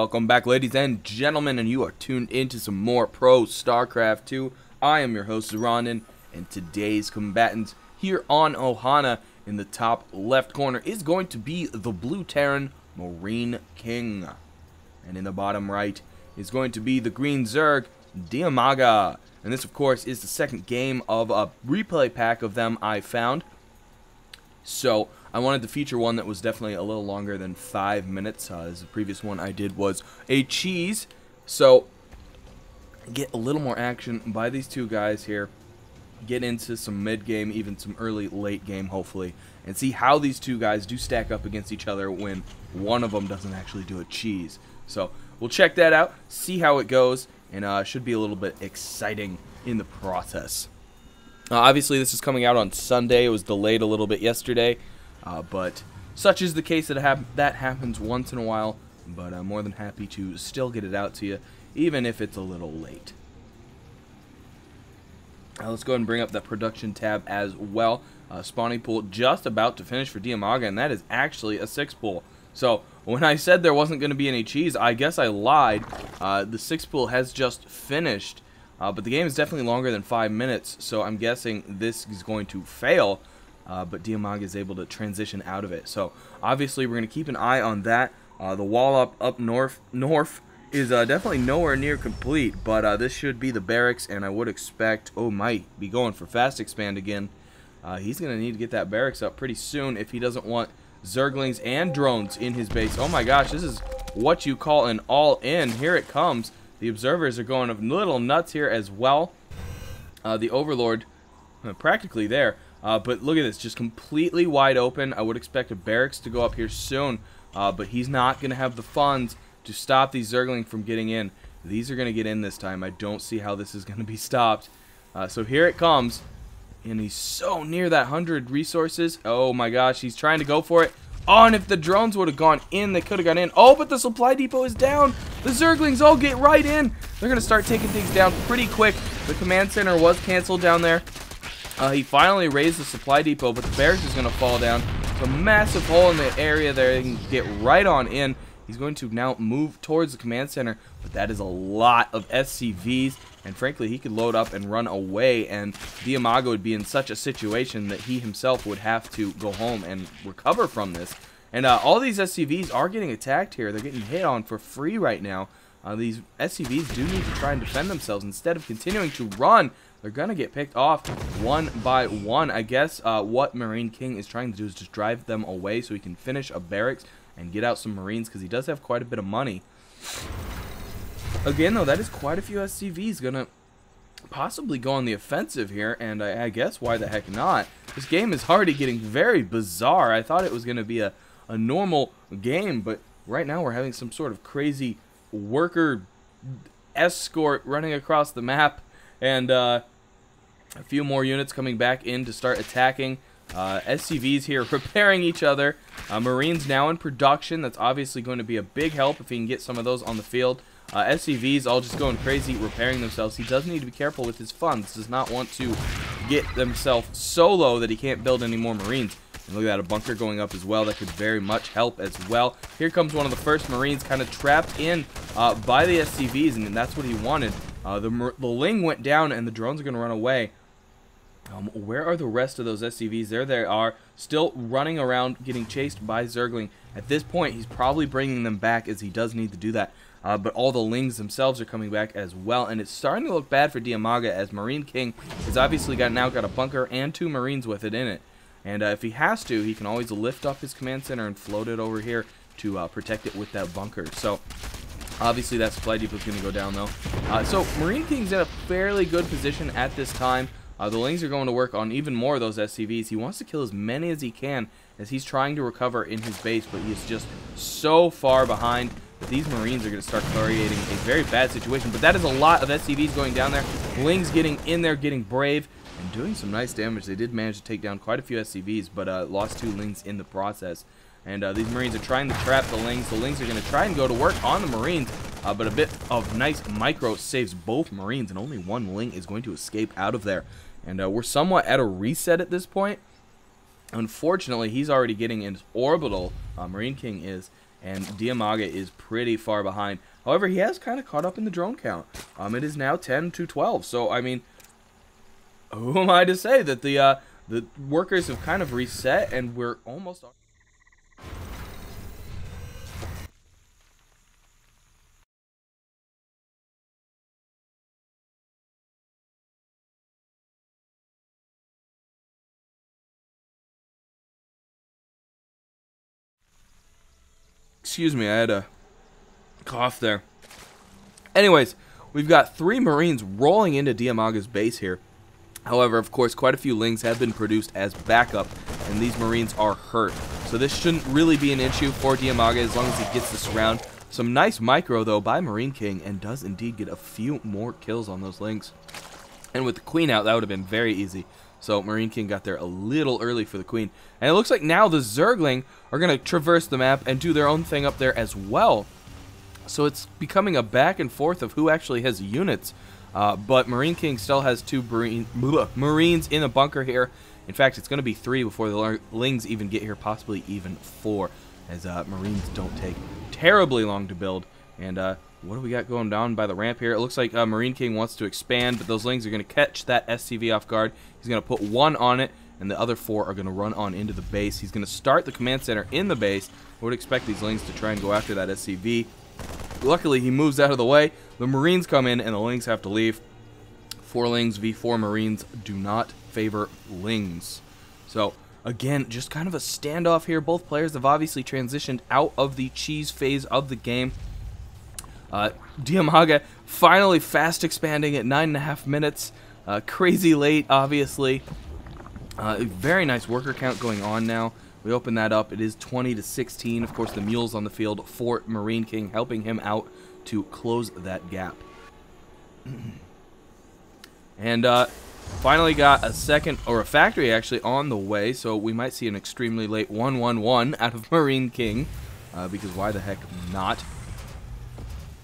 Welcome back, ladies and gentlemen, and you are tuned into some more Pro Starcraft 2. I am your host, Zoronden, and today's combatant here on Ohana in the top left corner is going to be the Blue Terran MarineKing. And in the bottom right is going to be the Green Zerg, Dimaga. And this, of course, is the second game of a replay pack of them I found. So I wanted to feature one that was definitely a little longer than 5 minutes, as the previous one I did was a cheese. So get a little more action by these two guys here, get into some mid-game, even some early late game hopefully, and see how these two guys do stack up against each other when one of them doesn't actually do a cheese. So we'll check that out, see how it goes, and should be a little bit exciting in the process. Obviously, this is coming out on Sunday. It was delayed a little bit yesterday, but such is the case that happens once in a while. But I'm more than happy to still get it out to you, even if it's a little late. Let's go ahead and bring up that production tab as well. Spawning pool just about to finish for Dimaga, and that is actually a 6 pool. So when I said there wasn't going to be any cheese, I guess I lied. The 6 pool has just finished. But the game is definitely longer than 5 minutes, so I'm guessing this is going to fail, but Dimaga is able to transition out of it. So obviously we're going to keep an eye on that. The wall up north is definitely nowhere near complete, but this should be the barracks, and I would expect, might be going for fast expand again. He's going to need to get that barracks up pretty soon if he doesn't want Zerglings and drones in his base. Oh my gosh, this is what you call an all-in. Here it comes. The observers are going a little nuts here as well. The Overlord practically there. But look at this, just completely wide open. I would expect a barracks to go up here soon. But he's not going to have the funds to stop these Zergling from getting in. These are going to get in this time. I don't see how this is going to be stopped. So here it comes. And he's so near that 100 resources. Oh my gosh, he's trying to go for it. Oh, and if the drones would have gone in, they could have gone in. Oh, but the supply depot is down. The Zerglings all get right in. They're going to start taking things down pretty quick. The command center was canceled down there. He finally raised the supply depot, but the barracks is going to fall down. It's a massive hole in the area there. They can get right on in. He's going to now move towards the command center, but that is a lot of SCVs, and frankly, he could load up and run away, and Dimaga would be in such a situation that he himself would have to go home and recover from this. And all these SCVs are getting attacked here. They're getting hit on for free right now. These SCVs do need to try and defend themselves. Instead of continuing to run, they're going to get picked off one by one. I guess what MarineKing is trying to do is just drive them away so he can finish a barracks and get out some Marines, because he does have quite a bit of money. Again, though, that is quite a few SCVs going to possibly go on the offensive here, and I guess why the heck not? This game is already getting very bizarre. I thought it was going to be a normal game, but right now we're having some sort of crazy worker escort running across the map, and a few more units coming back in to start attacking. SCVs here repairing each other. Marines now in production. That's obviously going to be a big help if he can get some of those on the field. SCVs all just going crazy, repairing themselves. He does need to be careful with his funds. Does not want to get himself so low that he can't build any more Marines. And look at that, a bunker going up as well. That could very much help as well. Here comes one of the first Marines kind of trapped in by the SCVs, and that's what he wanted. The Ling went down, and the drones are going to run away. Where are the rest of those SCVs? There they are, still running around, getting chased by Zergling. At this point, he's probably bringing them back, as he does need to do that. But all the Lings themselves are coming back as well, and it's starting to look bad for Dimaga, as MarineKing has obviously now got a bunker and 2 Marines with it in it. And if he has to, he can always lift up his command center and float it over here to protect it with that bunker. So obviously that supply depot is going to go down, though. So MarineKing's in a fairly good position at this time. The Lings are going to work on even more of those SCVs. He wants to kill as many as he can, as he's trying to recover in his base, but he is just so far behind that these Marines are going to start creating a very bad situation. But that is a lot of SCVs going down there. Lings getting in there, getting brave, and doing some nice damage. They did manage to take down quite a few SCVs, but lost 2 Lings in the process. And these Marines are trying to trap the Lings. The Lings are going to try and go to work on the Marines, but a bit of nice micro saves both Marines, and only 1 Ling is going to escape out of there. And we're somewhat at a reset at this point. Unfortunately, he's already getting in his orbital, MarineKing is, and Dimaga is pretty far behind. However, he has kind of caught up in the drone count. It is now 10 to 12. So, I mean, who am I to say that the workers have kind of reset, and we're almost... Excuse me, I had a cough there. Anyways, we've got 3 Marines rolling into Diamaga's base here. However, of course, quite a few Lings have been produced as backup, and these Marines are hurt. So this shouldn't really be an issue for Dimaga as long as he gets this round. Some nice micro, though, by MarineKing, and does indeed get a few more kills on those Lings. And with the Queen out, that would have been very easy. So MarineKing got there a little early for the Queen. And it looks like now the Zergling are going to traverse the map and do their own thing up there as well. So it's becoming a back and forth of who actually has units. But MarineKing still has 2 Marines in a bunker here. In fact, it's going to be 3 before the Lings even get here, possibly even 4. As Marines don't take terribly long to build. And what do we got going down by the ramp here? It looks like MarineKing wants to expand, but those Lings are going to catch that SCV off guard. He's going to put 1 on it, and the other 4 are going to run on into the base. He's going to start the command center in the base. I would expect these Lings to try and go after that SCV. Luckily, he moves out of the way. The Marines come in, and the Lings have to leave. 4 Lings v 4 Marines do not favor Lings. So, again, just kind of a standoff here. Both players have obviously transitioned out of the cheese phase of the game. Dimaga finally fast expanding at 9.5 minutes. Crazy late, obviously. Very nice worker count going on now. We open that up. It is 20 to 16. Of course, the mules on the field for MarineKing, helping him out to close that gap. And finally got a second, or a factory actually, on the way. So we might see an extremely late 1-1-1 out of MarineKing. Because why the heck not?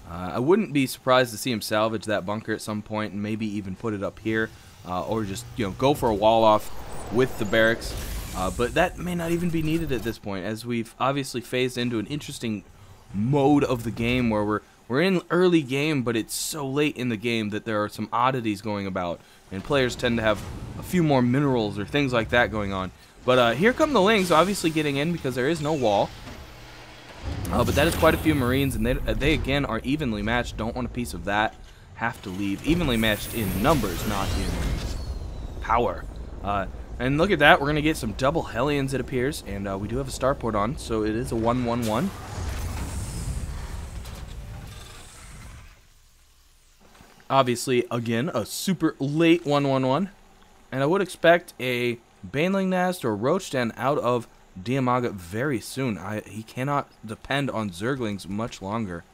I wouldn't be surprised to see him salvage that bunker at some point and maybe even put it up here. Or just, go for a wall off with the barracks. But that may not even be needed at this point, as we've obviously phased into an interesting mode of the game where we're in early game, but it's so late in the game that there are some oddities going about, and players tend to have a few more minerals or things like that going on. But here come the Lings, obviously getting in because there is no wall. But that is quite a few Marines, and they again are evenly matched. Don't want a piece of that. Have to leave. Evenly matched in numbers, not in power. And look at that. We're going to get some double Hellions, it appears. And we do have a starport on, so it is a 1-1-1. Obviously, again, a super late 1-1-1. And I would expect a Baneling Nest or Roach Den out of Dimaga very soon. He cannot depend on Zerglings much longer.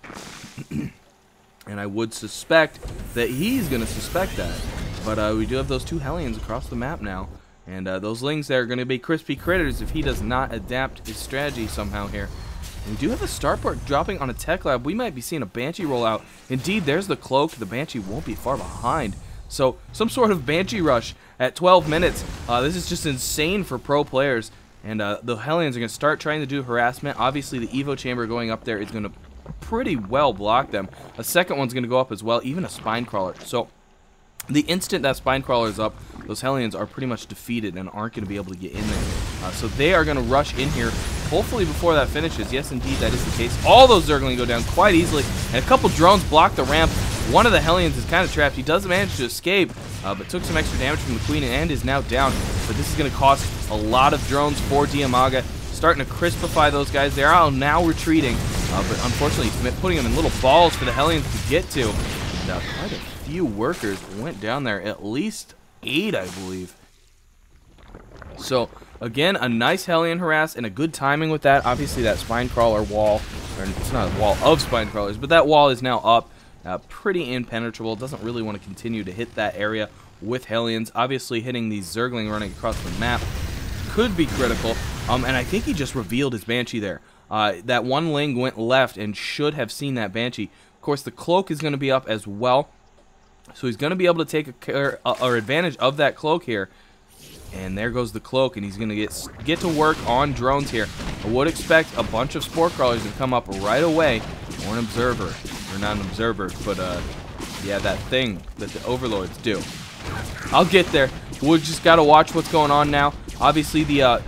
And I would suspect that he's going to suspect that. But we do have those 2 Hellions across the map now. And those Lings there are going to be crispy critters if he does not adapt his strategy somehow here. And we do have a starport dropping on a tech lab. We might be seeing a Banshee roll out. Indeed, there's the cloak. The Banshee won't be far behind. So some sort of Banshee rush at 12 minutes. This is just insane for pro players. And the Hellions are going to start trying to do harassment. Obviously, the Evo chamber going up there is going to pretty well block them. A second one's going to go up as well, even a spine crawler. So the instant that spine crawler is up, those Hellions are pretty much defeated and aren't going to be able to get in there. So they are going to rush in here, hopefully before that finishes. Yes, indeed, that is the case. All those Zergling go down quite easily, and a couple drones block the ramp. One of the Hellions is kind of trapped. He does manage to escape, but took some extra damage from the Queen and is now down. But this is going to cost a lot of drones for Dimaga. Starting to crispify those guys. They are now retreating, but unfortunately putting them in little balls for the Hellions to get to. And, quite a few workers went down there, at least 8, I believe. So, again, a nice Hellion harass and a good timing with that. Obviously, that spine crawler wall, or it's not a wall of spine crawlers, but that wall is now up. Pretty impenetrable. Doesn't really want to continue to hit that area with Hellions. Obviously, hitting these Zergling running across the map could be critical. And I think he just revealed his Banshee there. That one Ling went left and should have seen that Banshee. Of course, the cloak is going to be up as well. So he's going to be able to take advantage of that cloak here. And there goes the cloak, and he's going to get to work on drones here. I would expect a bunch of spore crawlers to come up right away, or an observer. Or not an observer, but yeah, that thing that the overlords do. I'll get there. We've just got to watch what's going on now. Obviously, the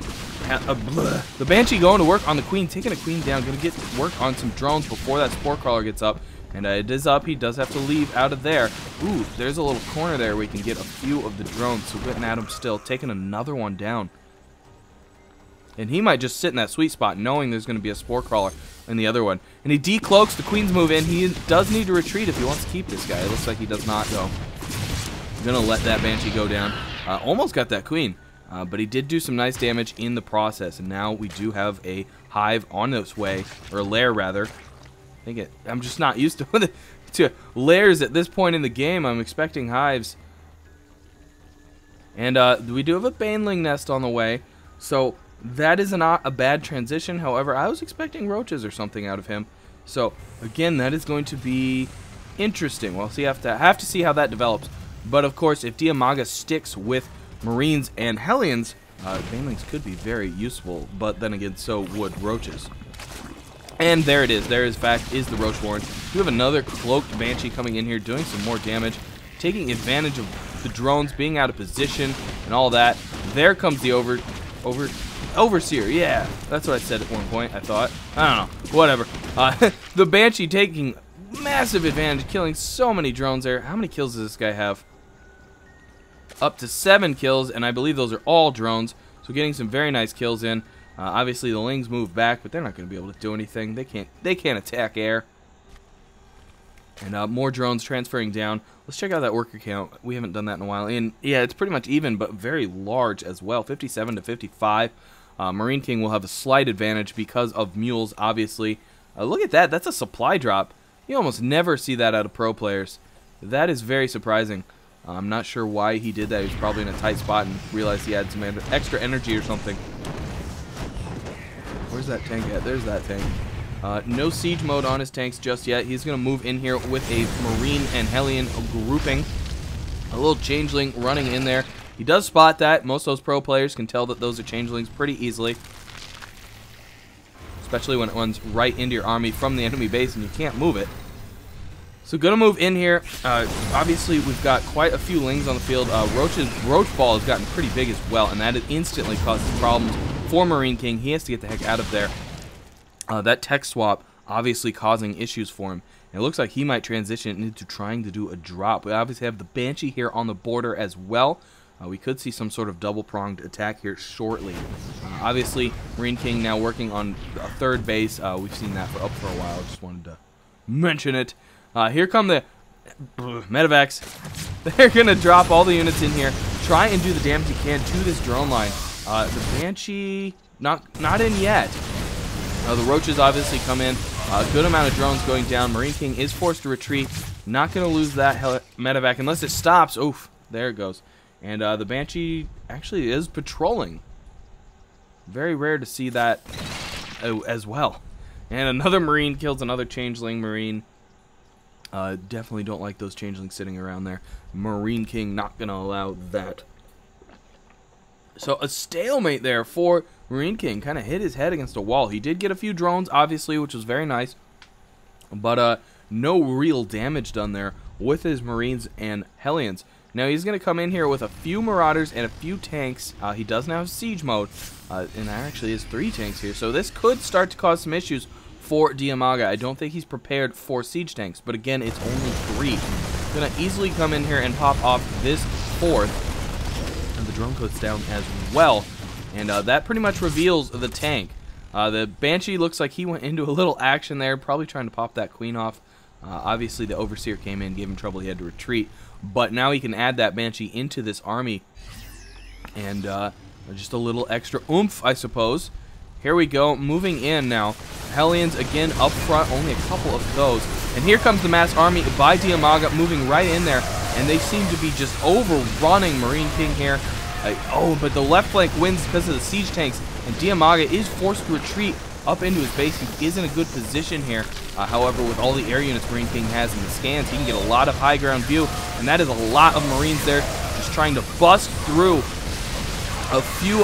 Banshee going to work on the queen, taking a queen down. Going to get to work on some drones before that spore crawler gets up. And it is up. He does have to leave out of there. Ooh, there's a little corner there where we can get a few of the drones. So getting at him still, taking another one down. And he might just sit in that sweet spot knowing there's going to be a spore crawler in the other one. And he decloaks. The queen's move in. He does need to retreat if he wants to keep this guy. It looks like he does not go. I'm going to let that Banshee go down. Almost got that queen. But he did do some nice damage in the process. And now we do have a hive on its way. Or a lair, rather. I'm just not used to lairs at this point in the game. I'm expecting hives. And we do have a baneling nest on the way. So that is not a bad transition. However, I was expecting roaches or something out of him. So again, that is going to be interesting. We'll see. Have to see how that develops. But of course, if Dimaga sticks with Marines and Hellions, banelings could be very useful. But then again, so would roaches. And there it is. There, in fact, is the Roach Warren. We have another cloaked Banshee coming in here, doing some more damage, taking advantage of the drones being out of position and all that. There comes the Overseer. Yeah, that's what I said at one point, I thought. I don't know. Whatever. The Banshee taking massive advantage, killing so many drones there. How many kills does this guy have? Up to 7 kills, and I believe those are all drones. So getting some very nice kills in. Obviously, the Lings move back, but they're not going to be able to do anything. They can't attack air. And more drones transferring down. Let's check out that worker count. We haven't done that in a while. And yeah, it's pretty much even, but very large as well. 57 to 55. MarineKing will have a slight advantage because of mules, obviously. Look at that. That's a supply drop. You almost never see that out of pro players. That is very surprising. I'm not sure why he did that. He was probably in a tight spot and realized he had some extra energy or something. Where's that tank at? There's that tank. No siege mode on his tanks just yet. He's going to move in here with a Marine and Hellion grouping. A little changeling running in there. He does spot that. Most of those pro players can tell that those are changelings pretty easily. Especially when it runs right into your army from the enemy base and you can't move it. So going to move in here. Obviously, we've got quite a few Lings on the field. Roach Ball has gotten pretty big as well, and that instantly causes problems for MarineKing. He has to get the heck out of there. That tech swap obviously causing issues for him. And it looks like he might transition into trying to do a drop. We obviously have the Banshee here on the border as well. We could see some sort of double-pronged attack here shortly. Obviously, MarineKing now working on a third base. We've seen that for a while. Just wanted to mention it. Here come the medevacs. They're going to drop all the units in here. Try and do the damage you can to this drone line. The Banshee, not in yet. The roaches obviously come in. A good amount of drones going down. MarineKing is forced to retreat. Not going to lose that medevac unless it stops. Oof, there it goes. And the Banshee actually is patrolling. Very rare to see that as well. And another Marine kills another changeling Marine. Definitely don't like those changelings sitting around there. MarineKing not going to allow that. So a stalemate there for MarineKing. Kind of hit his head against a wall. He did get a few drones, obviously, which was very nice. But no real damage done there with his Marines and Hellions. Now he's going to come in here with a few Marauders and a few tanks. He doesn't have siege mode. And there actually is 3 tanks here. So this could start to cause some issues for Dimaga. I don't think he's prepared for siege tanks. But again, it's only 3. Going to easily come in here and pop off this 4th. And the drone code's down as well. And that pretty much reveals the tank. The Banshee looks like he went into a little action there, probably trying to pop that queen off. Obviously, the Overseer came in, gave him trouble. He had to retreat. But now he can add that Banshee into this army. And just a little extra oomph, I suppose. Here we go, moving in now. Hellions again up front, only a couple of those. And here comes the mass army by Dimaga, moving right in there. And they seem to be just overrunning MarineKing here. Oh, but the left flank wins because of the siege tanks. And Dimaga is forced to retreat up into his base. He is in a good position here. However, with all the air units MarineKing has in the scans, he can get a lot of high ground view. And that is a lot of Marines there just trying to bust through A few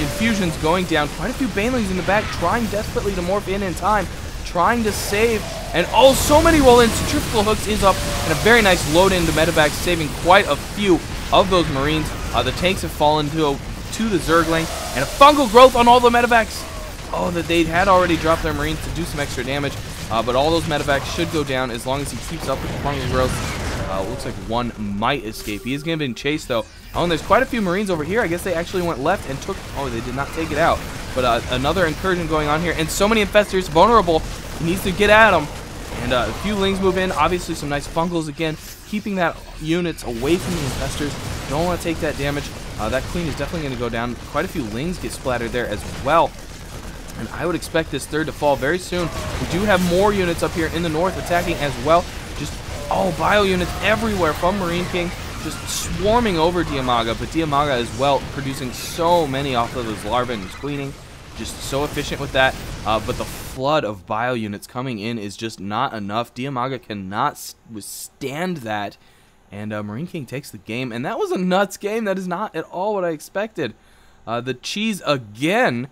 infusions going down. Quite a few banelings in the back trying desperately to morph in time. Trying to save. And oh, so many roll-ins. Triple hooks is up. And a very nice load into medevacs, saving quite a few of those Marines. The tanks have fallen to the Zergling. And a fungal growth on all the medevacs. Oh, that they had already dropped their Marines to do some extra damage. But all those medevacs should go down as long as he keeps up with the fungal growth. Looks like one might escape. He is going to be chased, though. Oh, and there's quite a few Marines over here. I guess they actually went left and took... Oh, they did not take it out. But another incursion going on here. And so many infestors vulnerable. He needs to get at them. And a few lings move in. Obviously, some nice fungals again. Keeping that units away from the infestors. Don't want to take that damage. That queen is definitely going to go down. Quite a few lings get splattered there as well. And I would expect this third to fall very soon. We do have more units up here in the north attacking as well. Just, oh, bio units everywhere from MarineKing. Just swarming over Dimaga. But Dimaga as well producing so many off of those larvae and queening. Just so efficient with that. But the flood of bio units coming in is just not enough. Dimaga cannot withstand that. And MarineKing takes the game. And that was a nuts game. That is not at all what I expected. The cheese again.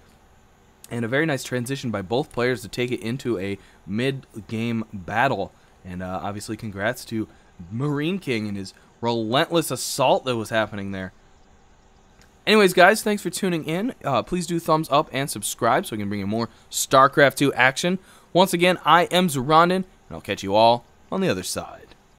And a very nice transition by both players to take it into a mid-game battle. And obviously congrats to MarineKing and his relentless assault that was happening there. Anyways, guys, thanks for tuning in. Please do thumbs up and subscribe so we can bring you more StarCraft 2 action. Once again, I am Zoronden, and I'll catch you all on the other side.